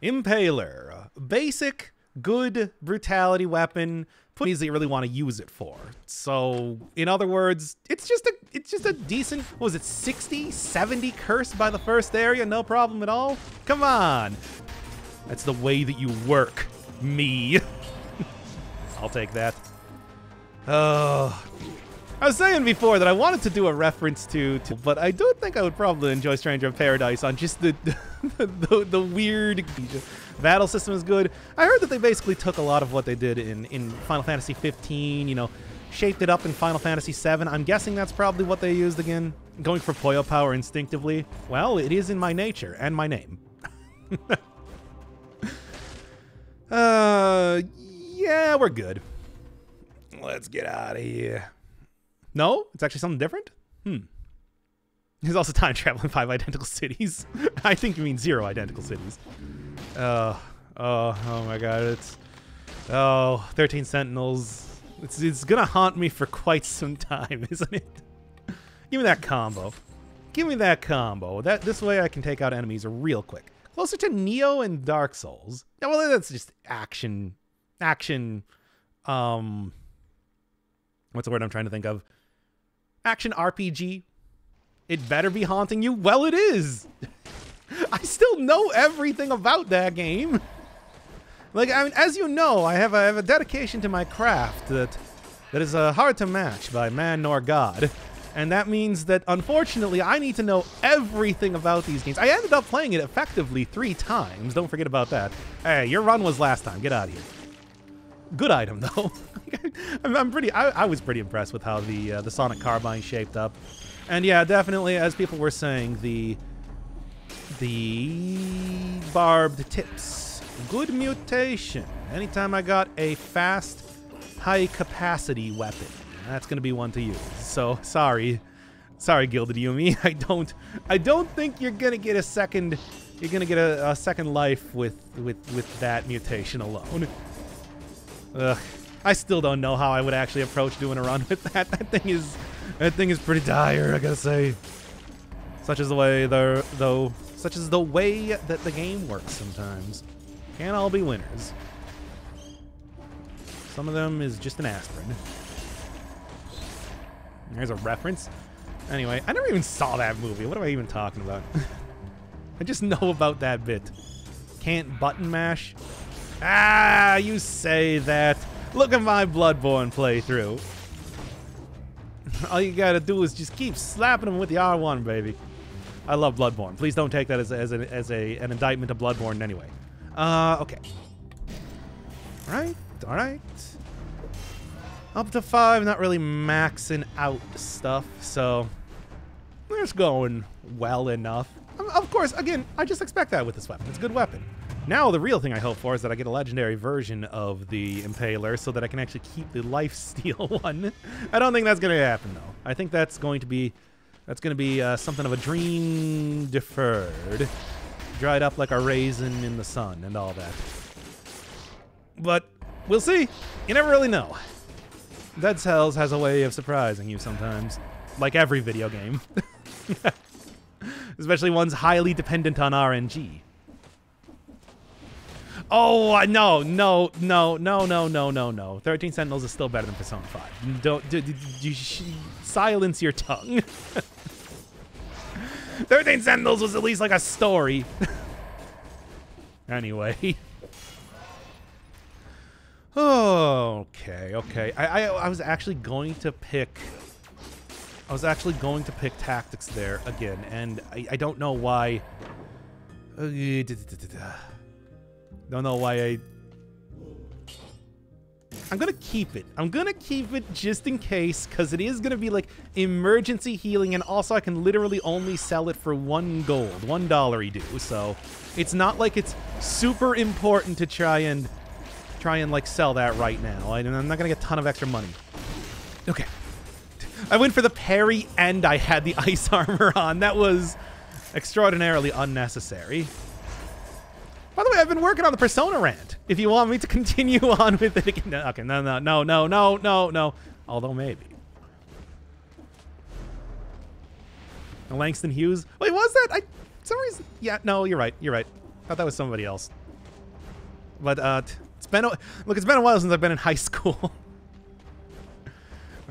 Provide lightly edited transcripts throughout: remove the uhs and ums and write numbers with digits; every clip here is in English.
Impaler. Basic, good brutality weapon. Put easy you really want to use it for. So, in other words, it's just a decent, what was it, 60, 70 curse by the first area, no problem at all? Come on. That's the way that you work, me. I'll take that. Oh. I was saying before that I wanted to do a reference to but I do think I would probably enjoy Stranger of Paradise on just the weird battle system is good. I heard that they basically took a lot of what they did in Final Fantasy 15, you know, shaped it up in Final Fantasy 7. I'm guessing that's probably what they used again. Going for Puyo power instinctively. Well, it is in my nature and my name. Yeah, we're good. Let's get out of here. No? It's actually something different? There's also time travel in 5 identical cities. I think you mean 0 identical cities. Oh my god, it's... Oh, 13 Sentinels. It's gonna haunt me for quite some time, isn't it? Give me that combo. Give me that combo. This way I can take out enemies real quick. Closer to Neo and Dark Souls. Yeah, well, that's just action... what's the word I'm trying to think of? Action RPG. It better be haunting you. Well, it is. I still know everything about that game. Like, I mean, as you know, I have a dedication to my craft that is hard to match by man nor God. And that means that, unfortunately, I need to know everything about these games. I ended up playing it effectively 3 times. Don't forget about that. Hey, your run was last time. Get out of here. Good item, though. I was pretty impressed with how the Sonic Carbine shaped up. And yeah, definitely, as people were saying, the barbed tips. Good mutation. Anytime I got a fast, high-capacity weapon, that's going to be one to use. So, sorry, Gilded Yumi. I don't think you're going to get a second... You're going to get a second life with that mutation alone. Ugh. I still don't know how I would actually approach doing a run with that. That thing is pretty dire, I gotta say. Such is the way such is the way that the game works sometimes. Can't all be winners. Some of them is just an aspirin. There's a reference. Anyway, I never even saw that movie. What am I even talking about? I just know about that bit. Can't button mash. Ah, you say that. Look at my Bloodborne playthrough. All you gotta do is just keep slapping them with the R1, baby. I love Bloodborne. Please don't take that as an indictment of Bloodborne anyway. Okay. All right. Up to 5, not really maxing out stuff, so it's going well enough. Of course, again, I just expect that with this weapon. It's a good weapon. Now, the real thing I hope for is that I get a legendary version of the Impaler so that I can actually keep the lifesteal one. I don't think that's going to happen, though. I think that's going to be something of a dream deferred. Dried up like a raisin in the sun and all that. But we'll see. You never really know. Dead Cells has a way of surprising you sometimes. Like every video game. Especially ones highly dependent on RNG. Oh, no. 13 Sentinels is still better than Persona 5. Don't silence your tongue. 13 Sentinels was at least like a story. Anyway. Okay. I was actually going to pick tactics there again, and I don't know why. Don't know why I'm gonna keep it. I'm gonna keep it just in case, because it is gonna be like emergency healing, and also I can literally only sell it for 1 gold, $1 do. So it's not like it's super important to try and like sell that right now. I'm not gonna get a ton of extra money. Okay. I went for the parry and I had the ice armor on. That was extraordinarily unnecessary. By the way, I've been working on the Persona rant. If you want me to continue on with it again. Okay, no. Although maybe. Langston Hughes. Wait, was that? For some reason. Yeah, no, you're right. I thought that was somebody else. But it's been a while since I've been in high school.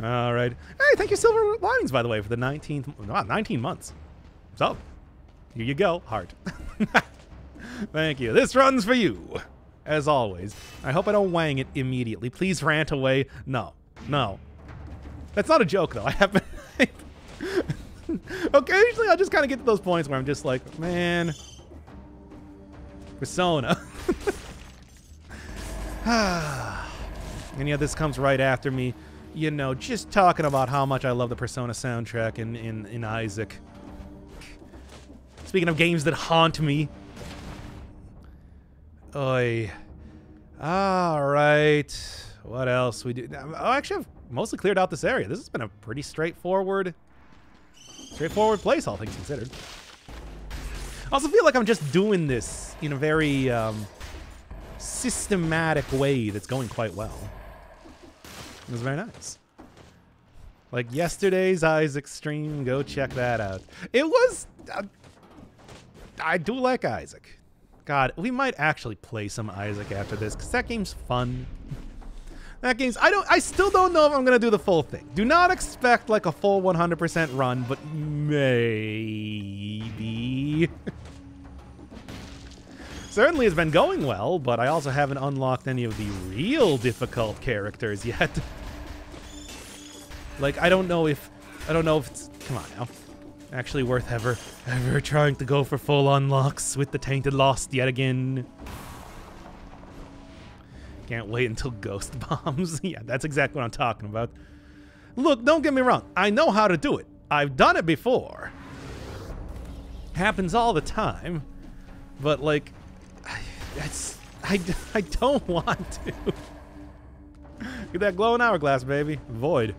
All right. Hey, thank you, Silver Linings, by the way, for the 19 months. So, here you go, heart. Thank you. This runs for you, as always. I hope I don't wang it immediately. Please rant away. No. No. That's not a joke, though. I haven't... Occasionally, I'll just kind of get to those points where I'm just like, man... Persona. And yeah, this comes right after me, you know, just talking about how much I love the Persona soundtrack in Isaac. Speaking of games that haunt me. Oi. Alright. What else we do? Oh, actually, I've mostly cleared out this area. This has been a pretty straightforward place, all things considered. I also feel like I'm just doing this in a very systematic way that's going quite well. It was very nice. Like yesterday's Isaac stream, go check that out. It was... I do like Isaac. God, we might actually play some Isaac after this, because that game's fun. That game's... I still don't know if I'm going to do the full thing. Do not expect like a full 100% run, but maybe... Certainly has been going well, but I also haven't unlocked any of the real difficult characters yet. Like, I don't know if it's... Come on now. Actually worth ever trying to go for full unlocks with the Tainted Lost yet again. Can't wait until Ghost Bombs. Yeah, that's exactly what I'm talking about. Look, don't get me wrong. I know how to do it. I've done it before. Happens all the time. But, like... I don't want to. Get that glowing hourglass, baby. Void.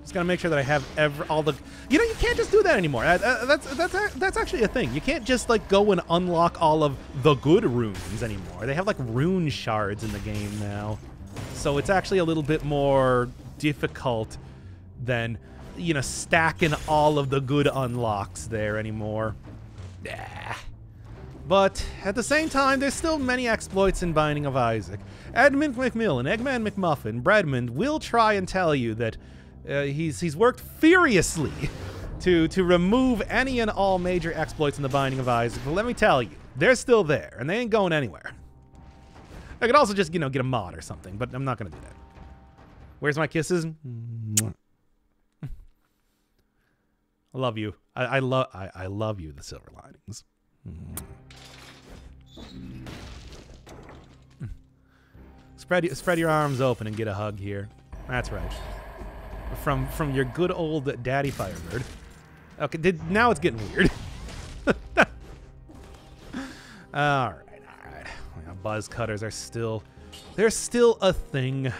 Just gotta make sure that I have all the... You know, you can't just do that anymore. That's actually a thing. You can't just, like, go and unlock all of the good runes anymore. They have, like, rune shards in the game now. So it's actually a little bit more difficult than, you know, stacking all of the good unlocks there anymore. Yeah. But at the same time, there's still many exploits in Binding of Isaac. Edmund McMillan, Eggman McMuffin, Breadmond will try and tell you that he's worked furiously to remove any and all major exploits in the Binding of Isaac. But let me tell you, they're still there, and they ain't going anywhere. I could also just, you know, get a mod or something, but I'm not going to do that. Where's my kisses? I love you. I love you, the Silver Linings. Spread your arms open and get a hug here. That's right. From your good old Daddy Firebird. Okay, now it's getting weird. all right. Well, buzz cutters are still a thing.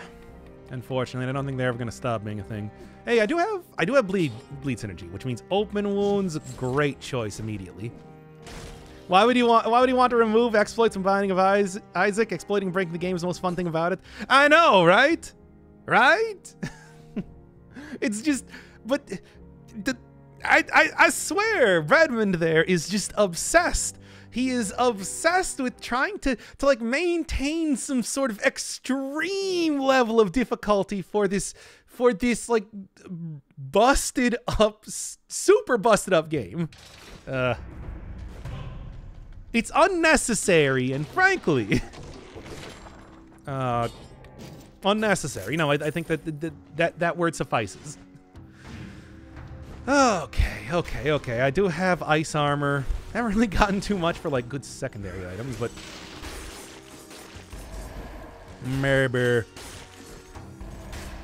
Unfortunately, I don't think they're ever gonna stop being a thing. Hey, I do have bleed synergy, which means open wounds. Great choice immediately. Why would you want to remove exploits from Binding of Isaac? Exploiting and breaking the game is the most fun thing about it. I know, right? Right? It's just, but I swear, Redmond there is just obsessed. He is obsessed with trying to like maintain some sort of extreme level of difficulty for this like busted up, super busted up game. It's unnecessary and frankly, unnecessary. You know, I think that word suffices. Okay. I do have ice armor. I haven't really gotten too much for like good secondary items, but maybe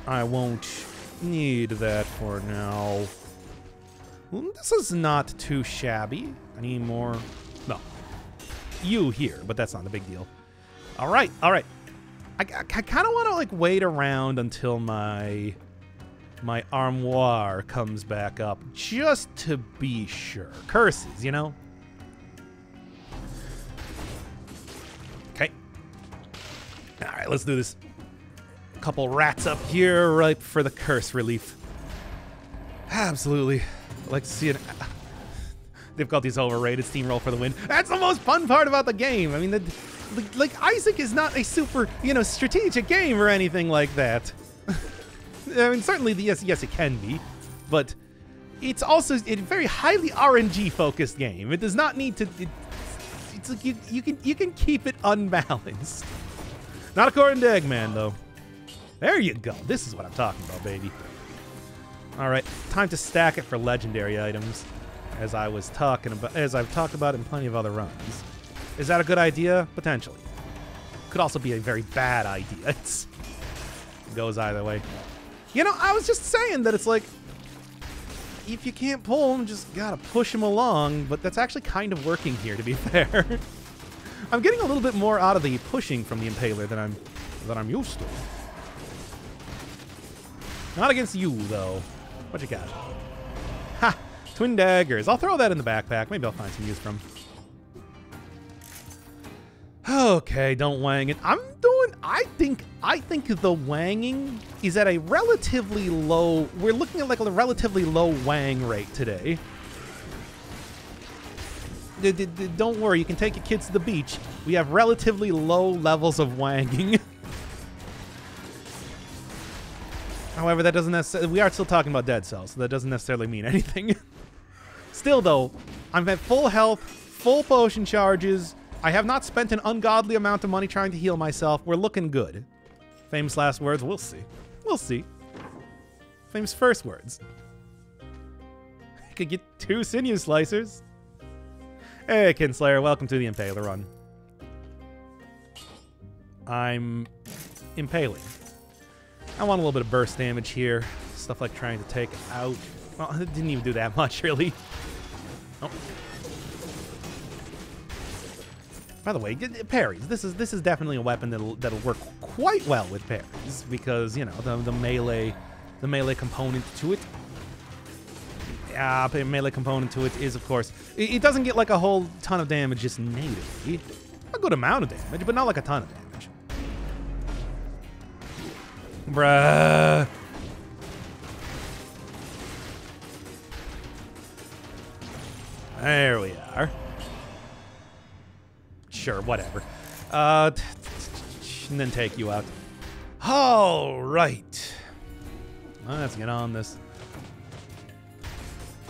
I won't need that for now. Well, this is not too shabby. I need more. No. You here, but that's not a big deal. All right. I kind of want to like wait around until my armoire comes back up, just to be sure. Curses, you know. Okay. All right, let's do this. A couple rats up here, ripe for the curse relief. Absolutely. I'd like to see it. Difficulty's overrated. Steamroll for the win. That's the most fun part about the game. I mean, like Isaac is not a super, strategic game or anything like that. I mean, certainly, yes, it can be, but it's also a very highly RNG focused game. It does not need to. It's like you can keep it unbalanced. Not according to Eggman, though. There you go. This is what I'm talking about, baby. All right, time to stack it for legendary items, as I've talked about in plenty of other runs. Is that a good idea? Potentially. Could also be a very bad idea. It goes either way. I was just saying that it's like, if you can't pull them, just gotta push them along, but that's actually kind of working here, to be fair. I'm getting a little bit more out of the pushing from the Impaler than I'm used to. Not against you, though. What you got? Ha! Twin daggers. I'll throw that in the backpack. Maybe I'll find some use from. Okay, don't wang it. I think the wanging is at a relatively low. We're looking at like a relatively low wang rate today. Don't worry, you can take your kids to the beach. We have relatively low levels of wanging. However, that doesn't necessarily. We are still talking about dead cells, so that doesn't necessarily mean anything. Still, though, I'm at full health, full potion charges. I have not spent an ungodly amount of money trying to heal myself. We're looking good. Famous last words. We'll see. We'll see. Famous first words. I could get 2 sinew slicers. Hey, Kinslayer. Welcome to the Impaler run. I'm impaling. I want a little bit of burst damage here. Stuff like trying to take out. Well, it didn't even do that much, really. Oh. By the way, parries. This is definitely a weapon that'll work quite well with parries because the melee component to it. Melee component to it is, of course, it doesn't get like a whole ton of damage just natively. A good amount of damage, but not like a ton of damage. Bruh. There we are. Sure, whatever. And then take you out. All right. Let's get on this.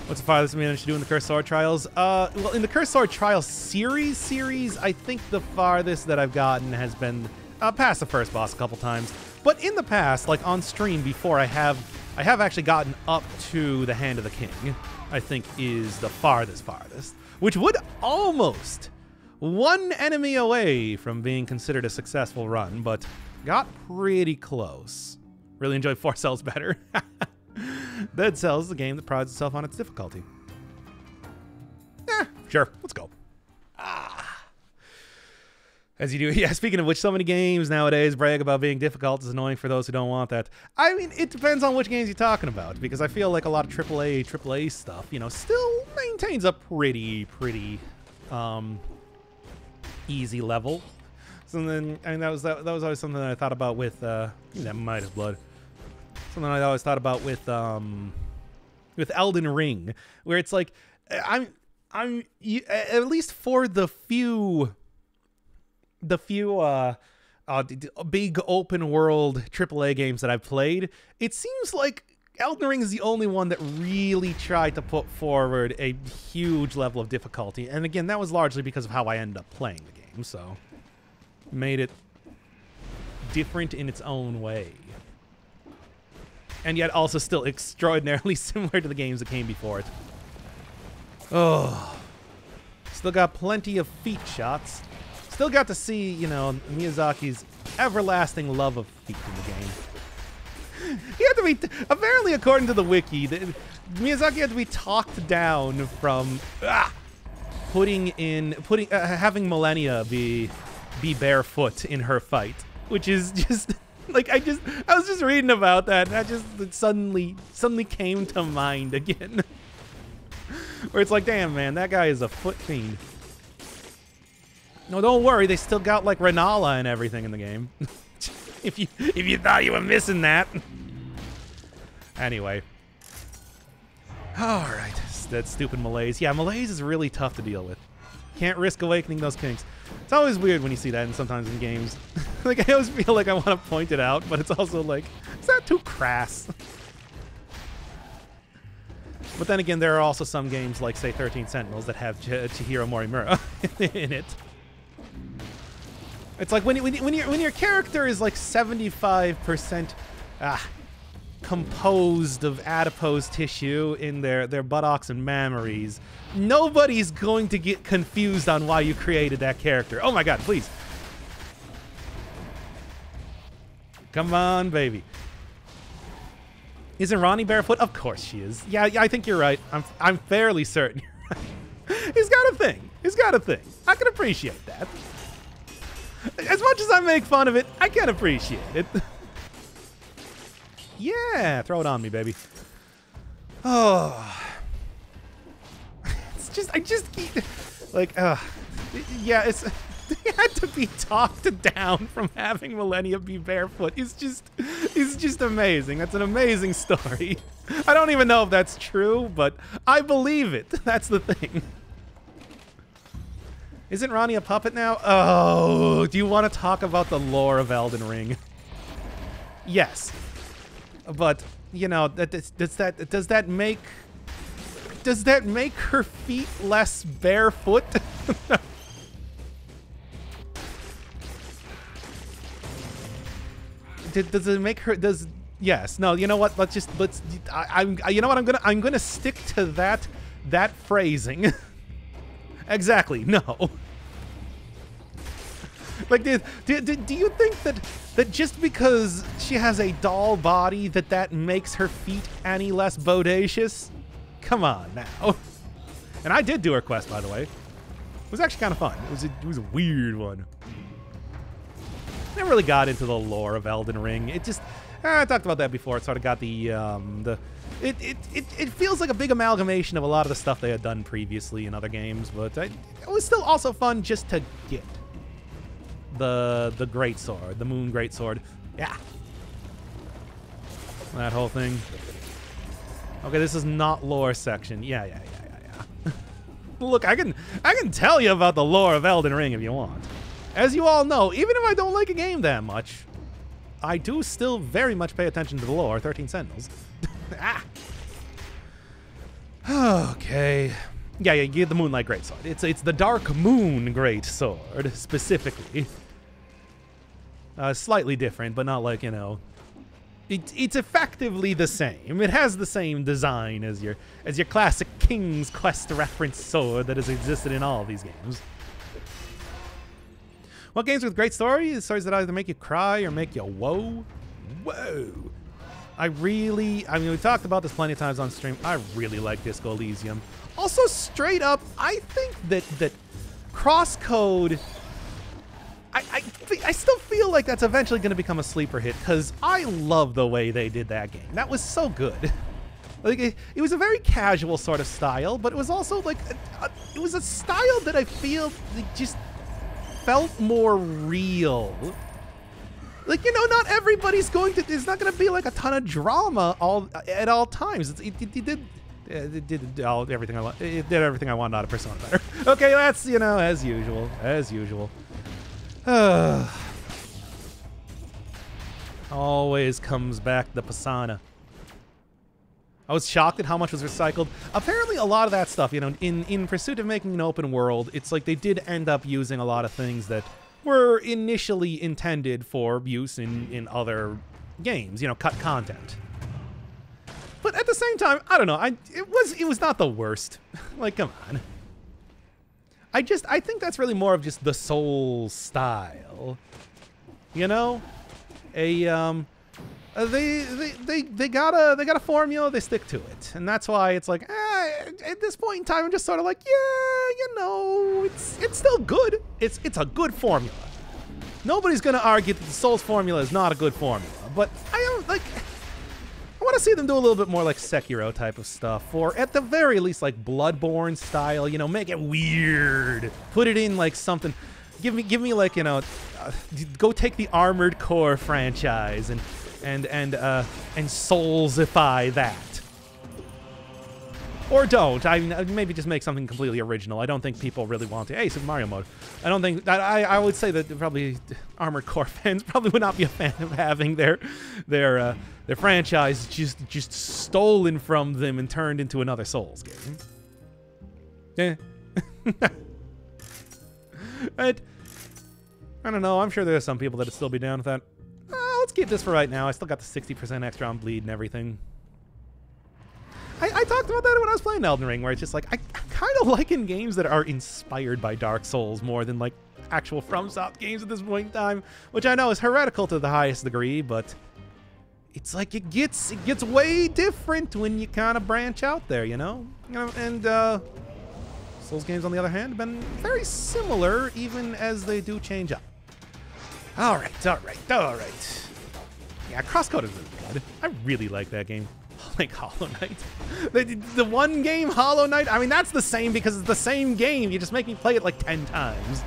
What's the farthest we managed to do in the Cursed Sword Trials? Well, in the Cursed Sword Trials series, I think the farthest that I've gotten has been past the first boss a couple times. But in the past, like on stream before, I have actually gotten up to the Hand of the King. I think is the farthest, which would almost one enemy away from being considered a successful run, but got pretty close. Really enjoyed 4 Cells better. Dead Cells is a game that prides itself on its difficulty. Sure, let's go. As you do. Yeah, speaking of which, so many games nowadays brag about being difficult. It's annoying for those who don't want that. I mean, it depends on which games you're talking about, because I feel like a lot of AAA stuff, still maintains a pretty easy level. So then, I mean, that was always something that I thought about with that Midas Blood. Something I always thought about with Elden Ring, where it's like I'm at least for the few big open world AAA games that I've played, it seems like Elden Ring is the only one that really tried to put forward a huge level of difficulty. And again, that was largely because of how I ended up playing the game, so made it different in its own way. And yet also still extraordinarily similar to the games that came before it. Oh. Still got plenty of feet shots. Still got to see, Miyazaki's everlasting love of feet in the game. He had to be, apparently according to the wiki, Miyazaki had to be talked down from having Millennia be barefoot in her fight, which is just like I was just reading about that, and that just suddenly came to mind again. Where it's like, damn man, that guy is a foot fiend. No, don't worry, they still got like Renala and everything in the game. if you thought you were missing that. Anyway. Alright, that stupid malaise. Yeah, malaise is really tough to deal with. Can't risk awakening those kinks. It's always weird when you see that and sometimes in games. Like, I always feel like I want to point it out, but it's also like, is that too crass? But then again, there are also some games like, say, 13 Sentinels that have Chihiro Morimura in it. It's like when your character is like 75% composed of adipose tissue in their buttocks and mammaries, nobody's going to get confused on why you created that character. Oh my god, please. Come on, baby. Isn't Ronnie barefoot? Of course she is. Yeah, I think you're right. I'm fairly certain you're right. He's got a thing. He's got a thing. I can appreciate that. As much as I make fun of it, I can appreciate it. Yeah, throw it on me, baby. Oh. It's just, I just keep, like, yeah, it's, he had to be talked down from having Millennia be barefoot. He's just amazing. That's an amazing story. I don't even know if that's true, but I believe it. That's the thing. Isn't Ronnie a puppet now? Oh, do you want to talk about the lore of Elden Ring? Yes. But, you know, does that make her feet less barefoot? Does it make her, yes, no, you know what, you know what, I'm gonna stick to that phrasing. Exactly, no. Like, do you think that just because she has a doll body that makes her feet any less bodacious? Come on now. And I did do her quest, by the way. It was actually kind of fun. It was a weird one. Never really got into the lore of Elden Ring. It just, I talked about that before. It sort of got it feels like a big amalgamation of a lot of the stuff they had done previously in other games, but it was still also fun just to get the greatsword, the Moon Greatsword. Yeah. That whole thing. Okay, this is not lore section. Yeah. Look, I can tell you about the lore of Elden Ring if you want. As you all know, even if I don't like a game that much, I do still very much pay attention to the lore. 13 Sentinels. Okay. Yeah, you get the Moonlight Greatsword. It's the Dark Moon Greatsword, specifically. Slightly different, but not like, you know... It's effectively the same. It has the same design as your classic King's Quest reference sword that has existed in all of these games. What games with great stories? Stories that either make you cry or make you whoa? Whoa! I mean, we've talked about this plenty of times on stream. I really like Disco Elysium. Also, straight up, I think that Crosscode... I still feel like that's eventually going to become a sleeper hit, because I love the way they did that game. That was so good. Like, it was a very casual sort of style, but it was also like, it was a style that I feel just felt more real. Like, you know, not everybody's going to, there's not going to be like a ton of drama at all times. It did everything I want. It did everything I wanted out of Persona better. Okay, that's, you know, as usual. Always comes back the Persona. I was shocked at how much was recycled. Apparently a lot of that stuff, you know, in pursuit of making an open world, it's like they did end up using a lot of things that were initially intended for use in other games, you know, cut content. But at the same time, I don't know, it was not the worst. Like, come on. I think that's really more of just the Souls style. You know? They got a formula, they stick to it. And that's why it's like, at this point in time, I'm just sort of like, yeah, you know, it's still good. It's a good formula. Nobody's gonna argue that the Souls formula is not a good formula, but I want to see them do a little bit more like Sekiro type of stuff, or at the very least like Bloodborne style, you know, make it weird. Put it in like something, give me like, you know, go take the Armored Core franchise and Soulsify that. Or don't. I mean, maybe just make something completely original. I don't think people really want to. Hey, Super Mario mode. I don't think... I would say that probably Armored Core fans probably would not be a fan of having their franchise just stolen from them and turned into another Souls game. Yeah. Right. I don't know. I'm sure there's some people that'd still be down with that. Let's keep this for right now. I still got the 60% extra on bleed and everything. I talked about that when I was playing Elden Ring, where it's just like, I kind of like in games that are inspired by Dark Souls more than like actual FromSoft games at this point in time, which I know is heretical to the highest degree, but it's like it gets way different when you kind of branch out there, you know? And Souls games, on the other hand, have been very similar, even as they do change up. All right. Yeah, Crosscode is really good. I really like that game. Like Hollow Knight. The one game, Hollow Knight, I mean, that's the same because it's the same game. You just make me play it like 10 times.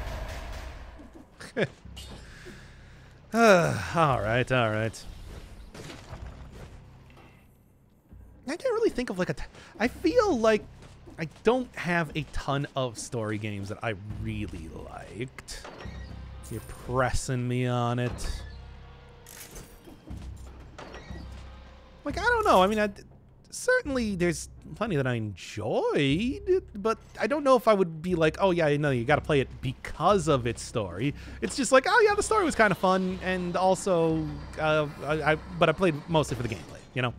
All right. I can't really think of like I feel like I don't have a ton of story games that I really liked. You're pressing me on it. Like, I don't know. I mean, certainly there's plenty that I enjoyed, but I don't know if I would be like, oh, yeah, no, you got to play it because of its story. It's just like, oh, yeah, the story was kind of fun, and also, but I played mostly for the gameplay, you know?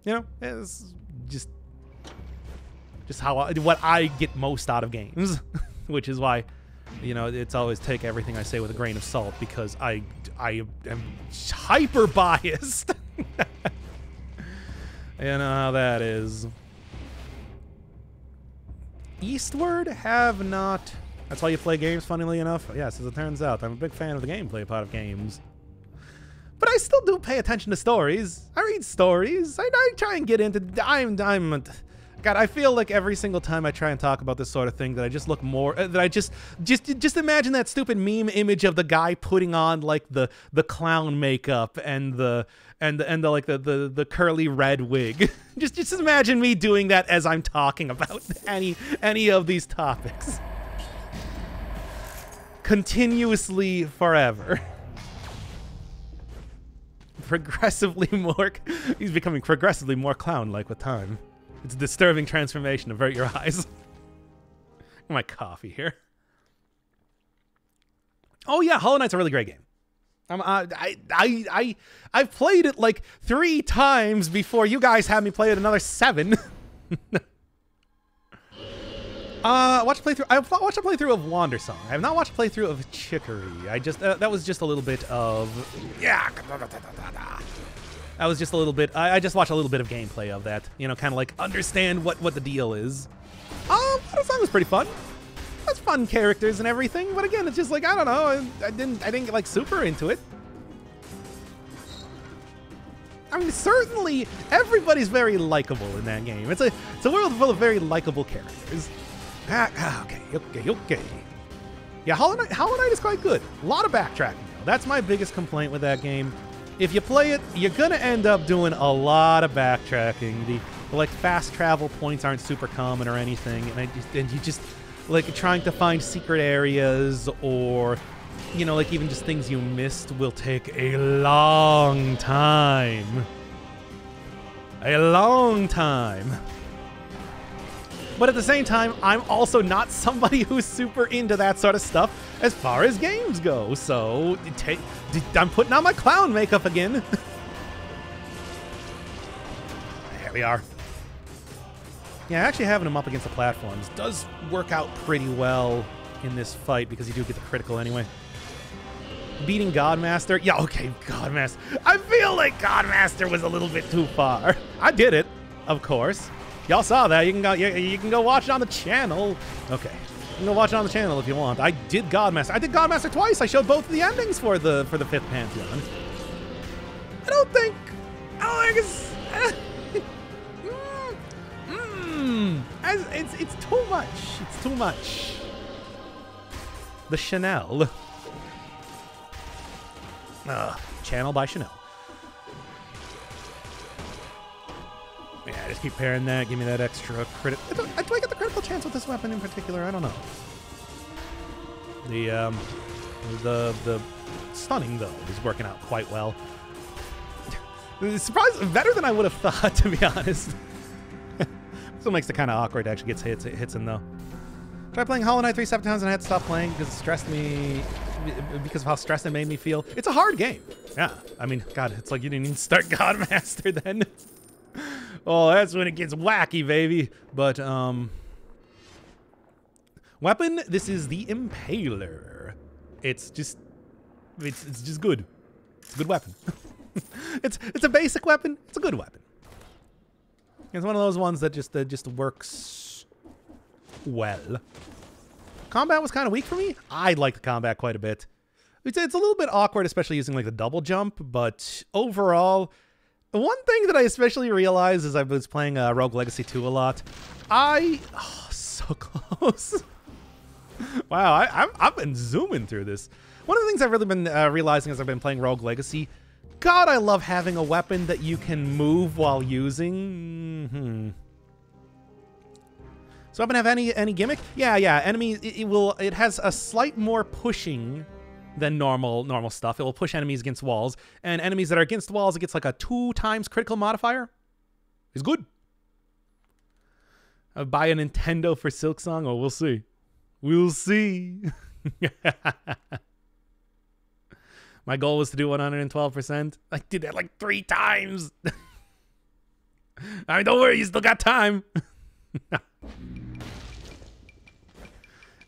You know? It's just what I get most out of games, which is why, you know, it's always take everything I say with a grain of salt, because I am hyper biased. You know how that is. Eastward have not. That's why you play games, funnily enough. Yes, as it turns out, I'm a big fan of the gameplay part of games. But I still do pay attention to stories. I read stories. I try and get into... God, I feel like every single time I try and talk about this sort of thing that I just look more... that I just imagine that stupid meme image of the guy putting on, like, the clown makeup and the curly red wig. just imagine me doing that as I'm talking about any of these topics. Continuously forever. He's becoming progressively more clown-like with time. It's a disturbing transformation. Avert your eyes. My coffee here. Oh yeah, Hollow Knight's a really great game. I've played it like 3 times before you guys had me play it another 7. Watch a playthrough. I've watched a playthrough of Wandersong. I have not watched a playthrough of Chicory. I just that was just a little bit of That was just a little bit. I just watched a little bit of gameplay of that. You know, kind of like understand what the deal is. Wandersong was pretty fun. That's fun characters and everything, but again, it's just like I don't know. I didn't get like super into it. I mean, certainly everybody's very likable in that game. It's a world full of very likable characters. Okay. Yeah, Hollow Knight is quite good. A lot of backtracking, though. That's my biggest complaint with that game. If you play it, you're gonna end up doing a lot of backtracking. The like fast travel points aren't super common or anything, and you just like trying to find secret areas or, you know, like even just things you missed will take a long time. A long time. But at the same time, I'm also not somebody who's super into that sort of stuff as far as games go. So I'm putting on my clown makeup again. There we are. Yeah, actually having him up against the platforms does work out pretty well in this fight because you do get the critical anyway. Beating Godmaster? Yeah, okay, Godmaster. I feel like Godmaster was a little bit too far. I did it, of course. Y'all saw that. You can go watch it on the channel. Okay. You can go watch it on the channel if you want. I did Godmaster. I did Godmaster twice. I showed both of the endings for the 5th Pantheon. I don't think it's it's too much. It's too much. The Chanel. Channel by Chanel. Yeah, just keep pairing that. Give me that extra crit. Do I get the critical chance with this weapon in particular? I don't know. The stunning though is working out quite well. Surprised, better than I would have thought, to be honest. Still makes it kind of awkward to actually get hits in though. Tried playing Hollow Knight 3 times and I had to stop playing because it stressed me, because of how stressed it made me feel. It's a hard game. Yeah, I mean, God, it's like you didn't even start Godmaster then. Oh, that's when it gets wacky, baby. But, weapon, this is the Impaler. It's just good. It's a good weapon. It's a basic weapon. It's a good weapon. It's one of those ones that just works well. Combat was kind of weak for me. I like the combat quite a bit. It's a little bit awkward, especially using like the double jump, but overall, one thing that I especially realized as I was playing Rogue Legacy 2 a lot, oh, so close. Wow, I've been zooming through this. One of the things I've really been realizing as I've been playing Rogue Legacy, God, I love having a weapon that you can move while using. So weapon have any gimmick? Yeah. Enemy, it has a slight more pushing than normal stuff. It will push enemies against walls, and enemies that are against walls, it gets like a 2x critical modifier. It's good. Buy a Nintendo for Silksong? Oh, we'll see. We'll see. My goal was to do 112%. I did that like 3 times. I mean, don't worry, you still got time.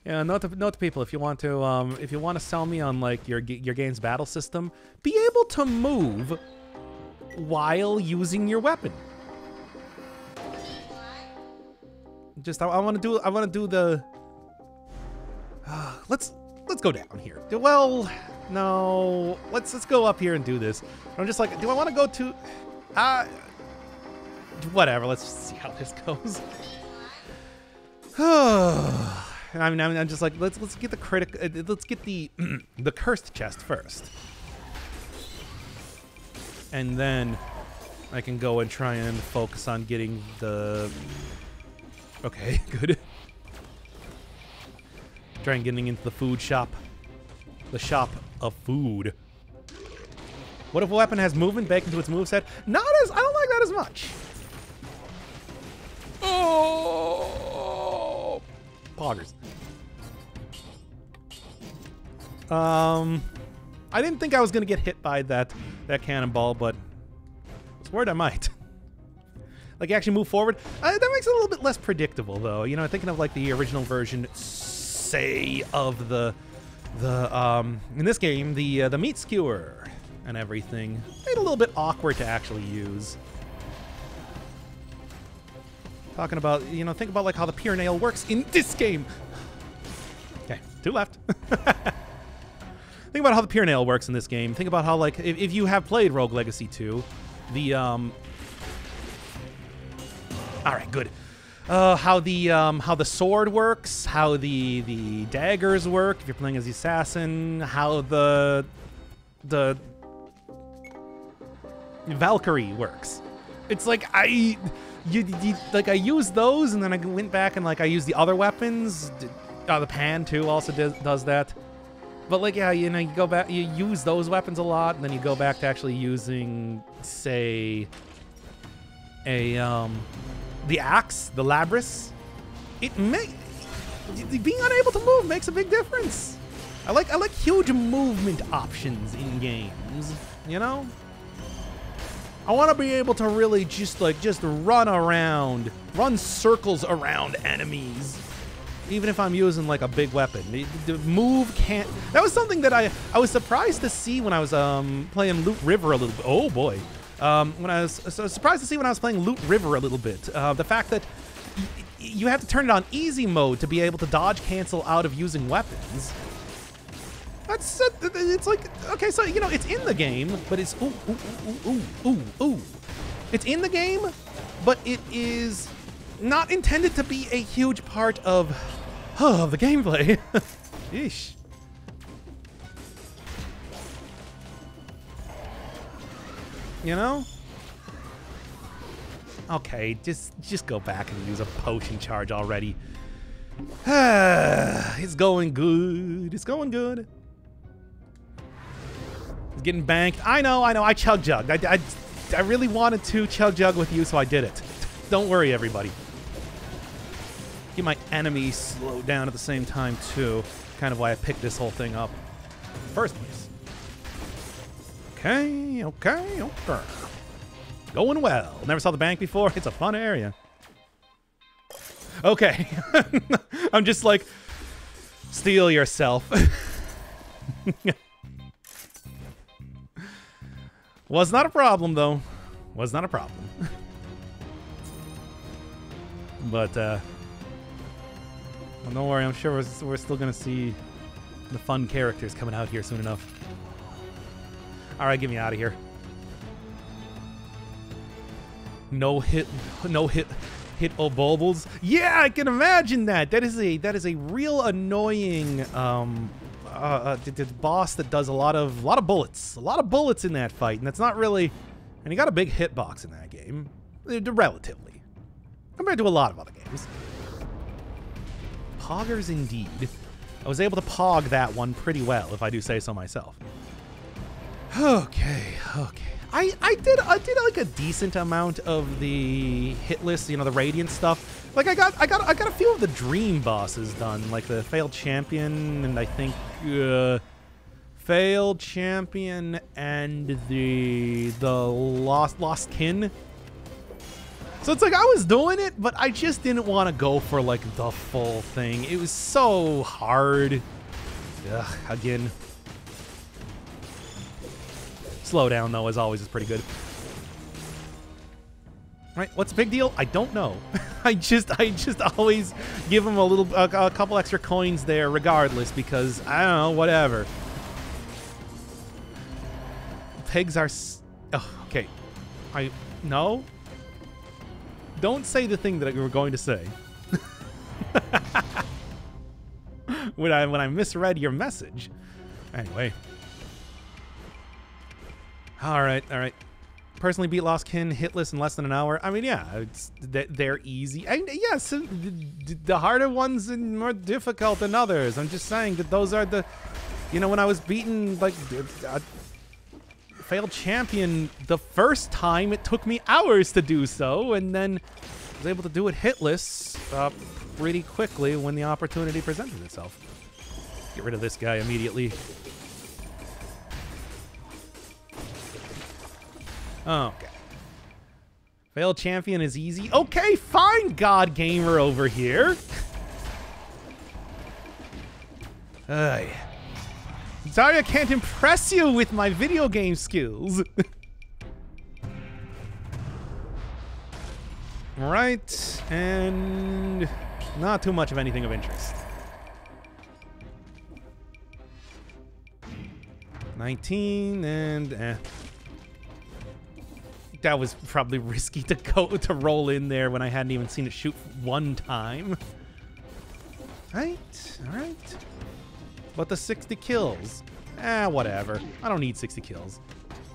Yeah, note to people, if you want to sell me on like your game's battle system, be able to move while using your weapon. Just I want to do the. Let's go down here. Well, no, let's go up here and do this. I'm just like, do I want to go to? Whatever. Let's see how this goes. I'm just like, let's get the let's get the the cursed chest first, and then I can go and try and focus on getting the. Okay, good. Try and getting into the food shop, the shop of food. What if a weapon has movement baked into its moveset? I don't like that as much. Oh, poggers. I didn't think I was gonna get hit by that cannonball, but I was worried I might. Like actually move forward. That makes it a little bit less predictable, though. You know, thinking of like the original version, say, of the in this game, the meat skewer and everything made it a little bit awkward to actually use. Talking about, you know, think about like how the Pure Nail works in this game. Okay, 2 left. Think about how the Pure Nail works in this game. Think about how, like, if you have played Rogue Legacy 2, the all right, good. How the sword works, how the daggers work if you're playing as the assassin, how the Valkyrie works. It's like I used those, and then I went back and like I used the other weapons. The pan too also does that. But like, yeah, you know, you go back, you use those weapons a lot, and then you go back to actually using, say, the axe, the Labrys. Being unable to move makes a big difference. I like huge movement options in games, you know? I want to be able to really just run circles around enemies. Even if I'm using like a big weapon, the move can't. That was something that I was surprised to see when I was playing Loot River a little bit. Oh boy, when I was surprised to see when I was playing Loot River a little bit. The fact that you have to turn it on easy mode to be able to dodge cancel out of using weapons. It's like, okay, so you know it's in the game, but it's ooh. It's in the game, but it is not intended to be a huge part of the gameplay. Yeesh. You know? Okay, just go back and use a potion charge already. It's going good. It's going good. It's getting banked. I know. I chug jugged. I really wanted to chug jug with you, so I did it. Don't worry, everybody. Get my enemies slowed down at the same time, too. Kind of why I picked this whole thing up in the first place. Okay. Going well. Never saw the bank before. It's a fun area. Okay. I'm just like, steal yourself. Was not a problem, though. Was not a problem. But, well, don't worry. I'm sure we're still going to see the fun characters coming out here soon enough. All right, get me out of here. No hit Obulbulls. Yeah, I can imagine that. That is a real annoying the boss that does a lot of bullets. A lot of bullets in that fight, and that's not really. And he got a big hitbox in that game, relatively, compared to a lot of other games. Poggers indeed. I was able to pog that one pretty well, if I do say so myself. Okay. I did like a decent amount of the hit list, you know, the Radiant stuff. Like I got a few of the dream bosses done, like the Failed Champion, and I think Failed Champion and the Lost Kin. So it's like I was doing it, but I just didn't want to go for like the full thing. It was so hard. Ugh, again. Slow down though, as always, is pretty good. Right, what's the big deal? I don't know. I just always give him a couple extra coins there, regardless, because I don't know, whatever. Pigs are. Oh, okay. No. Don't say the thing that you were going to say. when I misread your message. Anyway. All right. Personally beat Lost Kin hitless in less than an hour. I mean, yeah, they're easy. And yes, the harder ones and more difficult than others. I'm just saying that those are the, you know, when I was beating like Failed Champion the first time, it took me hours to do so, and then I was able to do it hitless pretty quickly when the opportunity presented itself. Get rid of this guy immediately. Okay. Failed Champion is easy. Okay, fine, God Gamer over here. Sorry I can't impress you with my video game skills. Right, and not too much of anything of interest. 19 and that was probably risky to roll in there when I hadn't even seen it shoot one time. All right. But the 60 kills, whatever. I don't need 60 kills.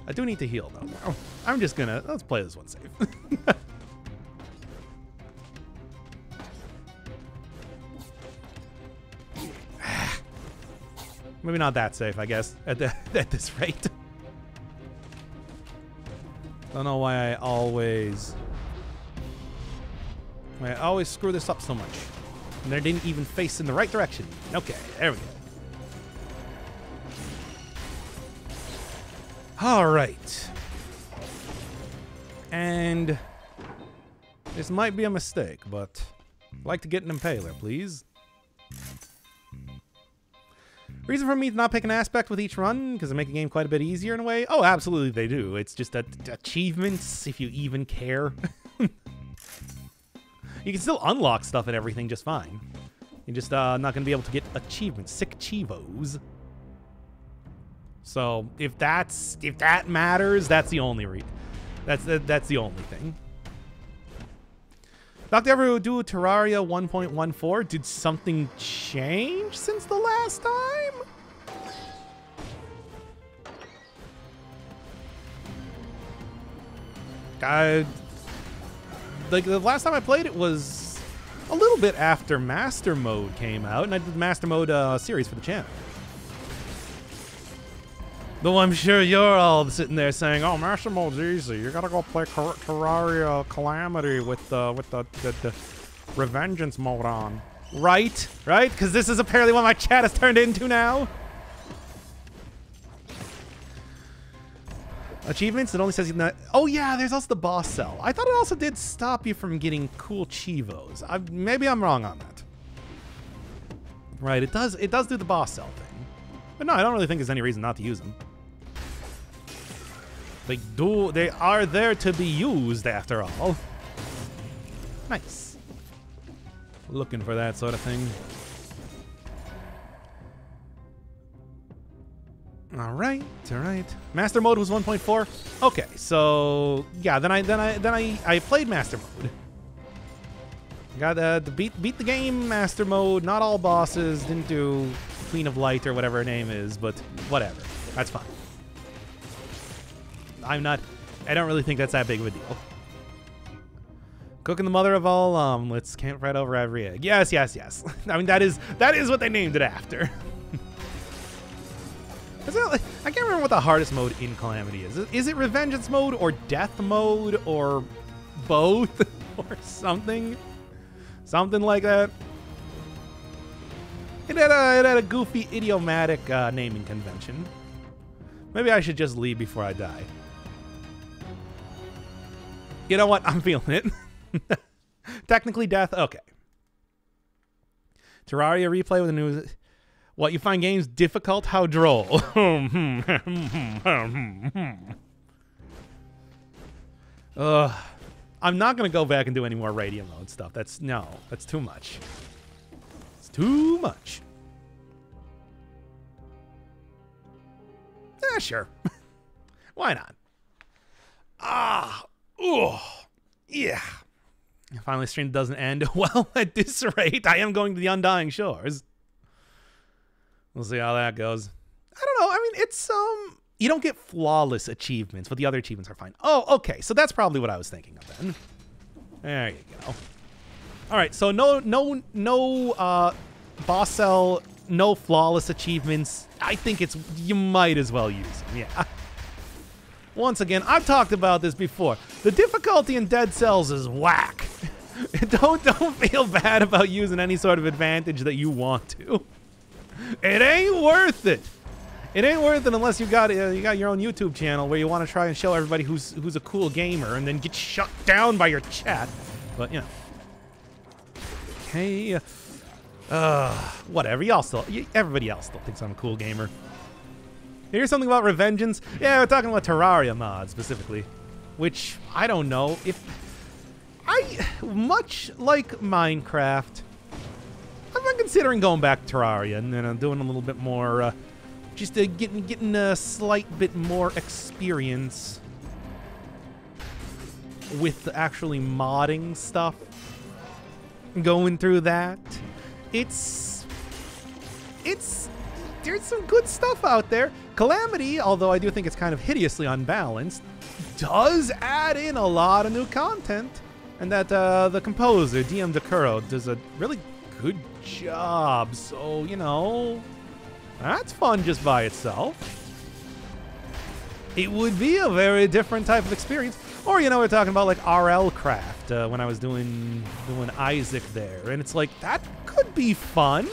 I do need to heal though. I'm just gonna, let's play this one safe. Maybe not that safe, I guess, at this rate. Don't know why I always screw this up so much. And I didn't even face in the right direction. Okay, there we go. All right. And this might be a mistake, but I'd like to get an impaler, please. Reason for me to not pick an aspect with each run, because they make the game quite a bit easier in a way. Oh, absolutely they do. It's just that achievements, if you even care. You can still unlock stuff and everything just fine. You're just not going to be able to get achievements, sick chivos. So if that matters, that's the only that's the only thing. Dr. Ever do Terraria 1.14? Did something change since the last time? like the last time I played it was a little bit after Master Mode came out, and I did the Master Mode series for the channel. Though I'm sure you're all sitting there saying, "Oh, Master Mode's easy. You gotta go play Terraria Calamity with the Revengeance mode on." Right? Right? Because this is apparently what my chat has turned into now. Achievements, it only says you not. Oh yeah, there's also the boss cell. I thought it also did stop you from getting cool Chivos. Maybe I'm wrong on that. Right, it does do the boss cell thing. But no, I don't really think there's any reason not to use them. They are there to be used after all. Nice. Looking for that sort of thing. All right. Master Mode was 1.4. Okay, so yeah, then I played Master Mode. Got to beat the game Master Mode. Not all bosses. Didn't do Queen of Light or whatever her name is, but whatever. That's fine. I don't really think that's that big of a deal. Cooking the mother of all omelets. Can't fret over every egg. Yes. I mean, that is what they named it after. I can't remember what the hardest mode in Calamity is. Is it Revengeance mode or Death mode or both or something? Something like that. It had a goofy, idiomatic naming convention. Maybe I should just leave before I die. You know what? I'm feeling it. Technically death. Okay. Terraria replay with a new... What, you find games difficult? How droll. I'm not going to go back and do any more radio mode stuff. That's too much. It's too much. Sure. Why not? Yeah. Finally, stream doesn't end. Well, at this rate, I am going to the Undying Shores. We'll see how that goes. I don't know. I mean, it's you don't get flawless achievements, but the other achievements are fine. Oh, okay. So that's probably what I was thinking of then. There you go. All right. So no boss cell, no flawless achievements. I think you might as well use them. Yeah. Once again, I've talked about this before. The difficulty in Dead Cells is whack. Don't feel bad about using any sort of advantage that you want to. It ain't worth it. It ain't worth it unless you got your own YouTube channel where you want to try and show everybody who's a cool gamer and then get shut down by your chat. But you know, hey, whatever. Everybody else still thinks I'm a cool gamer. Here's something about Revengeance. Yeah, we're talking about Terraria mod specifically, which I don't know if much like Minecraft. I've been considering going back to Terraria and then doing a little bit more, just getting a slight bit more experience with actually modding stuff. Going through that, there's some good stuff out there. Calamity, although I do think it's kind of hideously unbalanced, does add in a lot of new content, and that the composer DM Decuro does a really good job, so, you know, that's fun just by itself. It would be a very different type of experience. Or, you know, we're talking about like RL Craft when I was doing Isaac there, and it's like, that could be fun.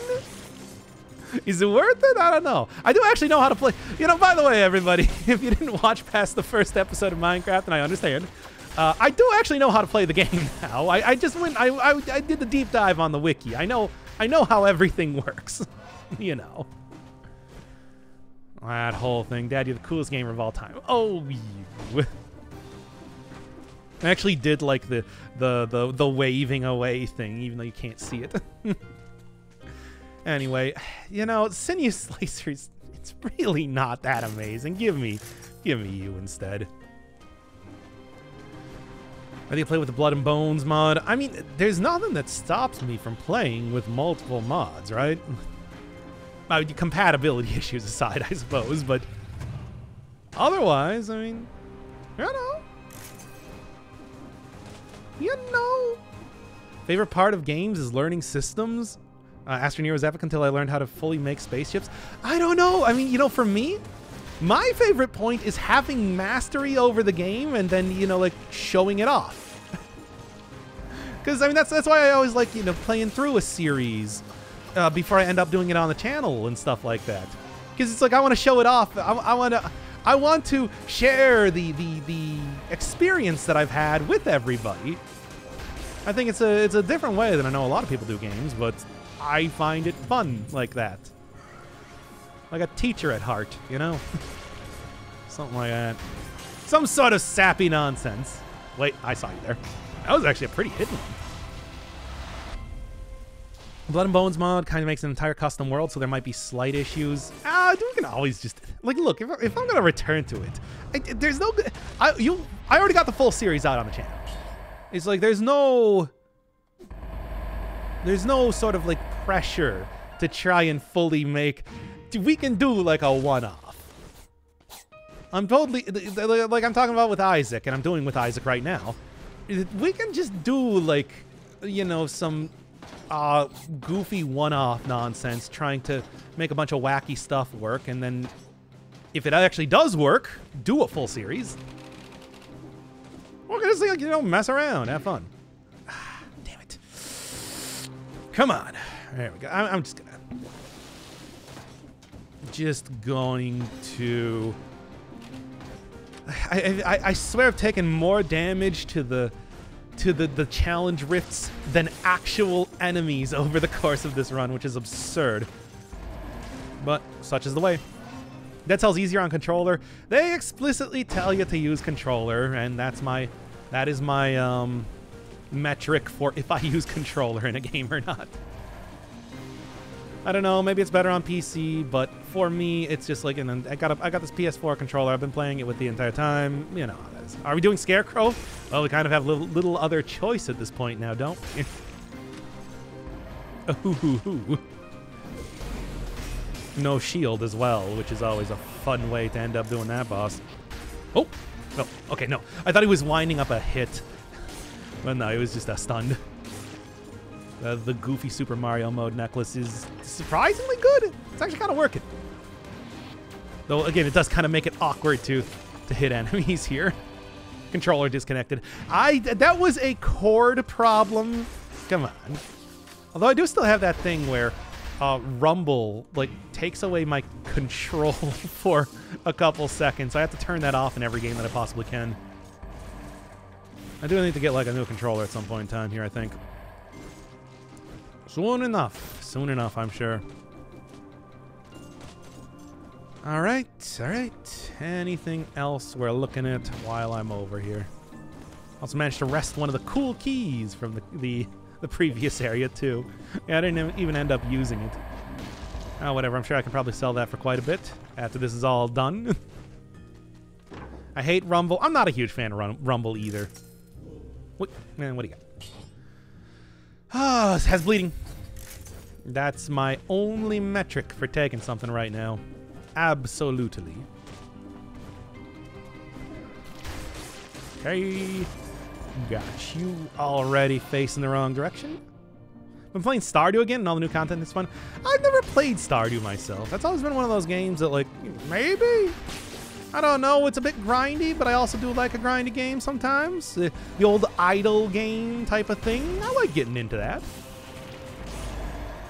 Is it worth it? I don't know. I do actually know how to play. You know, by the way, everybody, if you didn't watch past the first episode of Minecraft, and I understand, I do actually know how to play the game now. I just went, I did the deep dive on the wiki. I know how everything works. You know. That whole thing. Dad, you're the coolest gamer of all time. Oh, you. I actually did like the waving away thing, even though you can't see it. Anyway, you know, Sinuous Slicers, it's really not that amazing. Give me you instead. Whether you play with the Blood and Bones mod, I mean, there's nothing that stops me from playing with multiple mods, right? Compatibility issues aside, I suppose, but otherwise, I mean, you know. You know. Favorite part of games is learning systems. Astroneer was epic until I learned how to fully make spaceships. I don't know. I mean, you know, for me, my favorite point is having mastery over the game and then, you know, like showing it off. Because, I mean, that's why I always like, you know, playing through a series before I end up doing it on the channel and stuff like that. Because it's like, I want to show it off. I want to share the experience that I've had with everybody. I think it's a different way than I know a lot of people do games, but I find it fun like that. Like a teacher at heart, you know? Something like that. Some sort of sappy nonsense. Wait, I saw you there. That was actually a pretty hidden one. Blood and Bones mod kind of makes an entire custom world, so there might be slight issues. We can always just... Like, look, if I'm going to return to it, there's no... I already got the full series out on the channel. It's like there's no sort of like pressure to try and fully make. We can do like a one-off. I'm totally like I'm talking about with Isaac, and I'm doing with Isaac right now. We can just do like, you know, some goofy one-off nonsense, trying to make a bunch of wacky stuff work, and then if it actually does work, do a full series. We're gonna see, like, you know, mess around, have fun. Damn it. Come on. There we go. I'm just going to... I swear I've taken more damage to the challenge rifts than actual enemies over the course of this run, which is absurd. But such is the way. Dead Cell's easier on controller. They explicitly tell you to use controller, and that is my metric for if I use controller in a game or not. I don't know, maybe it's better on PC, but for me, it's just like, and then I got this PS4 controller. I've been playing it with the entire time. You know, are we doing Scarecrow? Well, we kind of have little other choice at this point now, don't we? No shield as well, which is always a fun way to end up doing that boss. Oh, no, okay, no. I thought he was winding up a hit. But no, he was just stunned. The goofy Super Mario mode necklace is surprisingly good. It's actually kind of working. Though, again, it does kind of make it awkward to hit enemies here. Controller disconnected. That was a cord problem. Come on. Although I do still have that thing where Rumble like takes away my control for a couple seconds. I have to turn that off in every game that I possibly can. I do need to get like a new controller at some point in time here, I think. Soon enough, I'm sure. All right. Anything else we're looking at while I'm over here? Also managed to wrest one of the cool keys from the previous area too. Yeah, I didn't even end up using it. Oh, whatever. I'm sure I can probably sell that for quite a bit after this is all done. I hate Rumble. I'm not a huge fan of Rumble either. What do you got? Ah, his head's bleeding. That's my only metric for taking something right now. Absolutely. Okay. Got you already facing the wrong direction. Been playing Stardew again, and all the new content is fun. I've never played Stardew myself. That's always been one of those games that, like, maybe? I don't know. It's a bit grindy, but I also do like a grindy game sometimes. The old idle game type of thing. I like getting into that.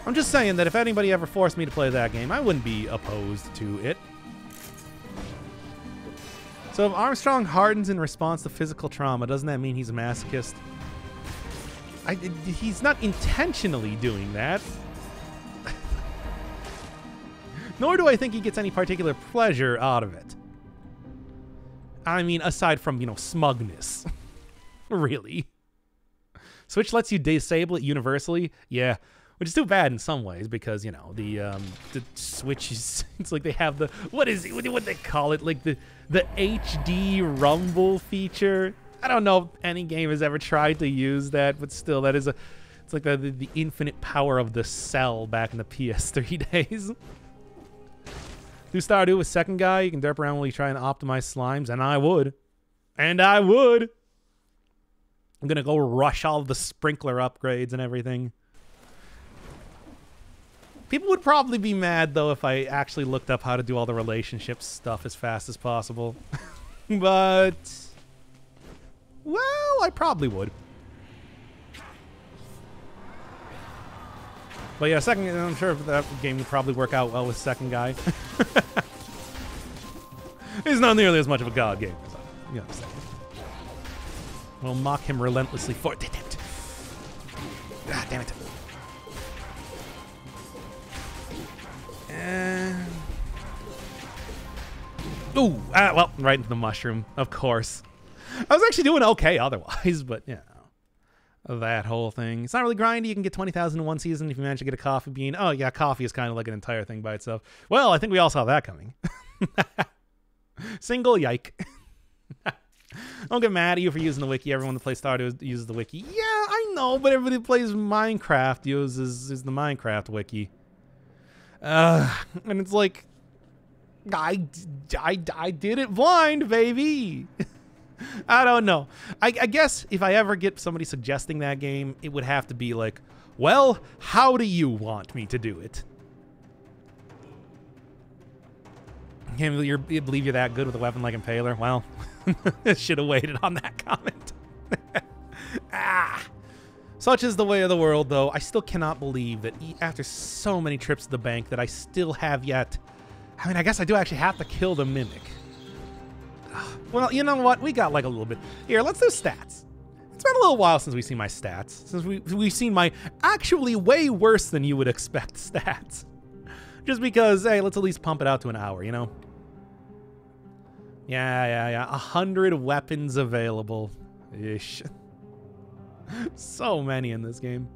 I'm just saying that if anybody ever forced me to play that game, I wouldn't be opposed to it. So if Armstrong hardens in response to physical trauma, doesn't that mean he's a masochist? He's not intentionally doing that. Nor do I think he gets any particular pleasure out of it. I mean, aside from, you know, smugness. Really. Switch lets you disable it universally? Yeah. Which is too bad in some ways because, you know, the Switch is, it's like they have the, what do they call it? Like the HD Rumble feature. I don't know if any game has ever tried to use that, but still, that is it's like the infinite power of the cell back in the PS3 days. Do Stardew with second guy, you can derp around while you try and optimize slimes, and I would. And I would. I'm gonna go rush all of the sprinkler upgrades and everything. People would probably be mad, though, if I actually looked up how to do all the relationship stuff as fast as possible. But, well, I probably would. But yeah, second, I'm sure that game would probably work out well with second guy. It's not nearly as much of a god game. So, you know, we'll mock him relentlessly for it. God damn it. Ooh, well, right into the mushroom, of course. I was actually doing okay otherwise, but yeah. That whole thing. It's not really grindy. You can get 20,000 in one season if you manage to get a coffee bean. Oh, yeah, coffee is kind of like an entire thing by itself. Well, I think we all saw that coming. Single yike. Don't get mad at you for using the wiki. Everyone that plays Stardew uses the wiki. Yeah, I know, but everybody that plays Minecraft uses the Minecraft wiki. And it's like, I did it blind, baby. I don't know. I guess if I ever get somebody suggesting that game, it would have to be like, well, how do you want me to do it? Can't believe you're that good with a weapon like Impaler. Well, should have waited on that comment. Such is the way of the world, though. I still cannot believe that after so many trips to the bank that I still have yet... I mean, I guess I do actually have to kill the Mimic. Well, you know what? We got like a little bit. Here, let's do stats. It's been a little while since we've seen my stats. Since we've seen my actually way worse than you would expect stats. Just because, hey, let's at least pump it out to an hour, you know? Yeah. 100 weapons available. Ish. So many in this game.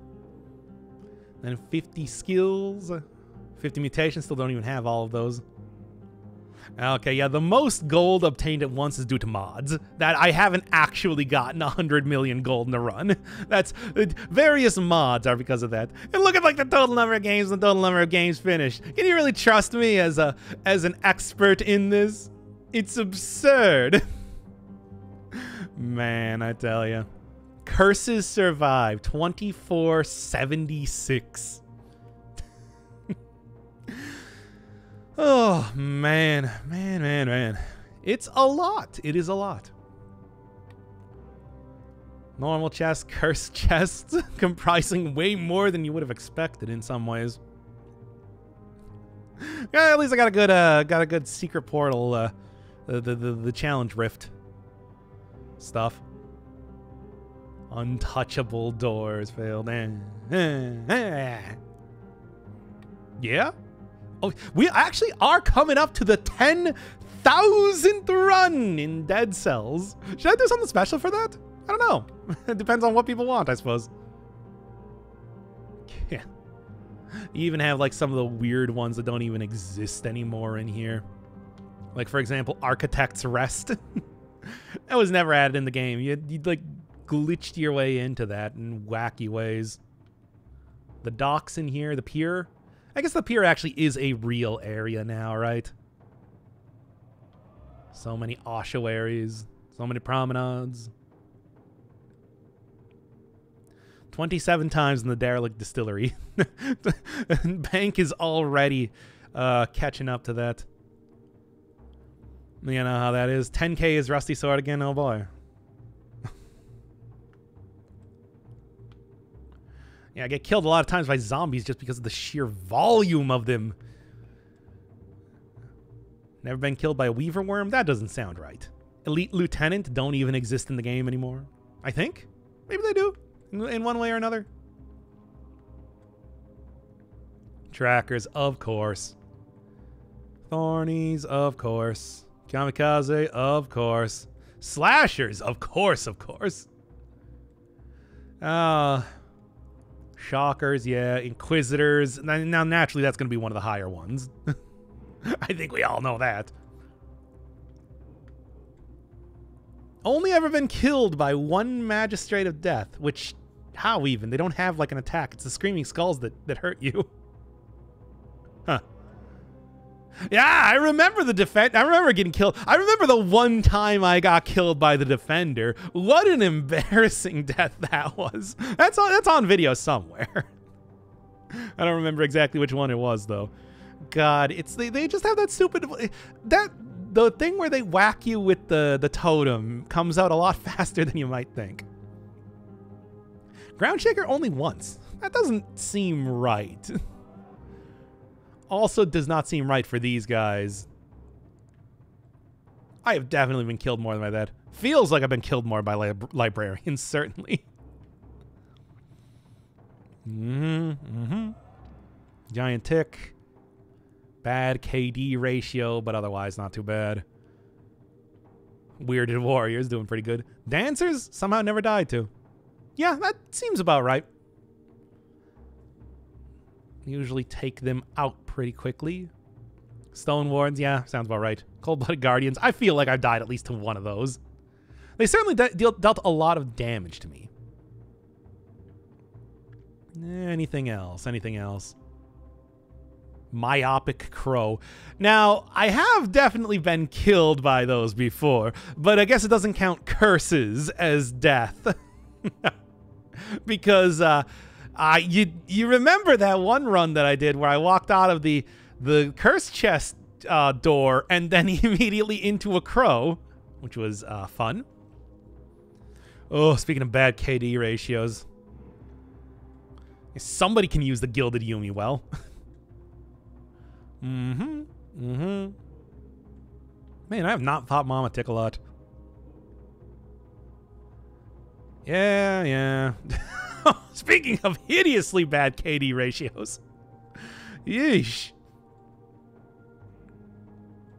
Then 50 skills. 50 mutations. Still don't even have all of those. Okay, yeah, the most gold obtained at once is due to mods. That I haven't actually gotten 100 million gold in a run. That's various mods are because of that. And look at like the total number of games, the total number of games finished. Can you really trust me as an expert in this? It's absurd. Man, I tell you. Curses survive 2476. Oh, man. It's a lot. It is a lot. Normal chests, cursed chests, comprising way more than you would have expected in some ways. Yeah, at least I got a good secret portal, the challenge rift stuff. Untouchable doors failed. Yeah? Oh, we actually are coming up to the 10,000th run in Dead Cells. Should I do something special for that? I don't know. It depends on what people want, I suppose. Yeah. You even have like some of the weird ones that don't even exist anymore in here. Like, for example, Architect's Rest. That was never added in the game. You'd like glitched your way into that in wacky ways. The docks in here, the pier. I guess the pier actually is a real area now, right? So many ossuaries, so many promenades. 27 times in the derelict distillery. Bank is already catching up to that. You know how that is. 10K is Rusty Sword again, oh boy. Yeah, I get killed a lot of times by zombies just because of the sheer volume of them. Never been killed by a weaver worm? That doesn't sound right. Elite Lieutenant don't even exist in the game anymore. I think. Maybe they do. In one way or another. Trackers, of course. Thornies, of course. Kamikaze, of course. Slashers, of course. Shockers, yeah. Inquisitors. Now, naturally, that's going to be one of the higher ones. I think we all know that. Only ever been killed by one Magistrate of Death, which, how even? They don't have, like, an attack. It's the Screaming Skulls that hurt you. Huh. Yeah, I remember the defense. I remember getting killed. I remember the one time I got killed by the defender. What an embarrassing death that was. That's on video somewhere. I don't remember exactly which one it was though. God, they just have that stupid the thing where they whack you with the totem comes out a lot faster than you might think. Ground Shaker only once. That doesn't seem right. Also does not seem right for these guys. I have definitely been killed more than that. Feels like I've been killed more by librarians, certainly. Giant tick. Bad KD ratio, but otherwise not too bad. Weirded warriors doing pretty good. Dancers somehow never died too. Yeah, that seems about right. Usually take them out pretty quickly. Stone Wardens, yeah, sounds about right. Cold-Blooded Guardians, I feel like I've died at least to one of those. They certainly dealt a lot of damage to me. Anything else? Anything else? Myopic Crow. Now, I have definitely been killed by those before, but I guess it doesn't count curses as death. Because you remember that one run that I did where I walked out of the curse chest door and then immediately into a crow, which was fun. Oh, speaking of bad KD ratios, somebody can use the Gilded Yumi well. Man, I have not fought Mama Tick a lot. Yeah. Speaking of hideously bad KD ratios. Yeesh.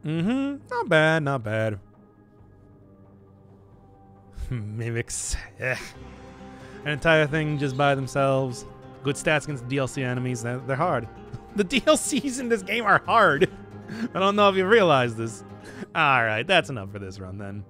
Not bad, not bad. Mimics. An entire thing just by themselves. Good stats against the DLC enemies. They're hard. The DLCs in this game are hard. I don't know if you realize this. Alright, that's enough for this run then.